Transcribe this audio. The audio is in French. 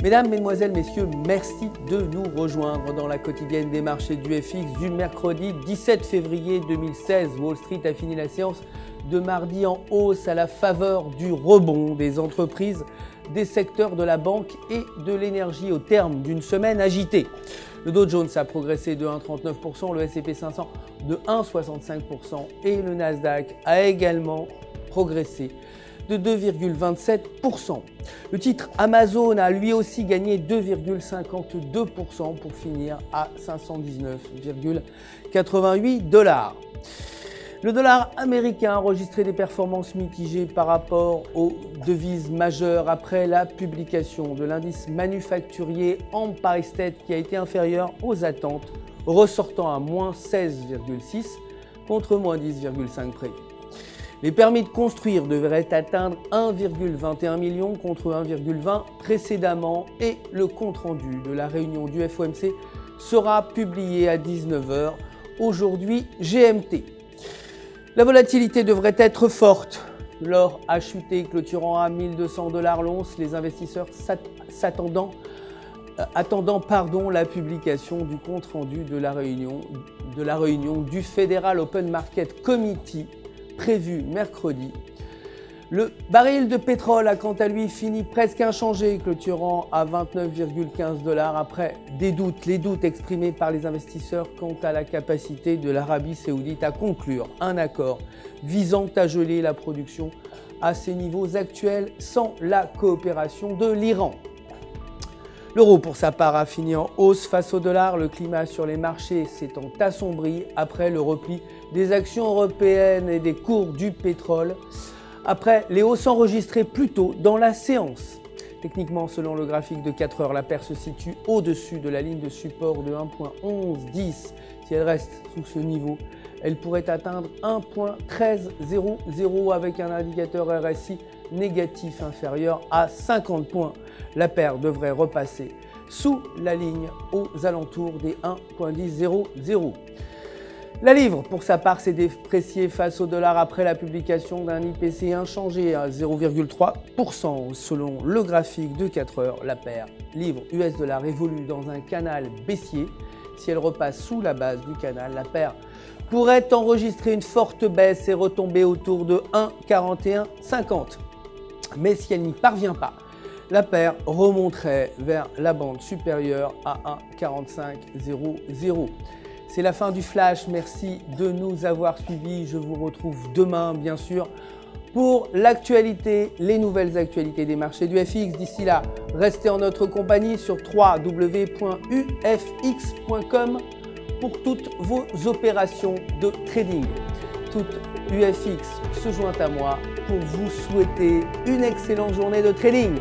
Mesdames, Mesdemoiselles, Messieurs, merci de nous rejoindre dans la quotidienne des marchés du FX du mercredi 17 février 2016. Wall Street a fini la séance de mardi en hausse à la faveur du rebond des entreprises des secteurs de la banque et de l'énergie au terme d'une semaine agitée. Le Dow Jones a progressé de 1,39%, le S&P 500 de 1,65% et le Nasdaq a également progressé de 2,27%. Le titre Amazon a lui aussi gagné 2,52% pour finir à 519,88 $. Le dollar américain a enregistré des performances mitigées par rapport aux devises majeures après la publication de l'indice manufacturier Empire State qui a été inférieur aux attentes, ressortant à moins 16,6 contre moins 10,5 prévu. Les permis de construire devraient atteindre 1,21 million contre 1,20 précédemment et le compte-rendu de la réunion du FOMC sera publié à 19 h aujourd'hui GMT. La volatilité devrait être forte. L'or a chuté, clôturant à 1 200 $ l'once, les investisseurs attendant la publication du compte-rendu de la réunion du Federal Open Market Committee prévu mercredi. Le baril de pétrole a quant à lui fini presque inchangé, clôturant à 29,15 $ après les doutes exprimés par les investisseurs quant à la capacité de l'Arabie Saoudite à conclure un accord visant à geler la production à ses niveaux actuels sans la coopération de l'Iran. L'euro, pour sa part, a fini en hausse face au dollar. Le climat sur les marchés s'étant assombri après le repli des actions européennes et des cours du pétrole, après les hausses enregistrées plus tôt dans la séance. Techniquement, selon le graphique de 4 heures, la paire se situe au-dessus de la ligne de support de 1,1110. Si elle reste sous ce niveau, elle pourrait atteindre 1,1300 avec un indicateur RSI négatif inférieur à 50 points. La paire devrait repasser sous la ligne aux alentours des 1,1000. La livre, pour sa part, s'est dépréciée face au dollar après la publication d'un IPC inchangé à 0,3%. Selon le graphique de 4 heures, la paire livre US-dollar évolue dans un canal baissier. Si elle repasse sous la base du canal, la paire pourrait enregistrer une forte baisse et retomber autour de 1,4150. Mais si elle n'y parvient pas, la paire remonterait vers la bande supérieure à 1,4500. C'est la fin du flash, merci de nous avoir suivis. Je vous retrouve demain, bien sûr, pour l'actualité, les nouvelles actualités des marchés du FX. D'ici là, restez en notre compagnie sur www.ufx.com pour toutes vos opérations de trading. Toute UFX se joint à moi pour vous souhaiter une excellente journée de trading.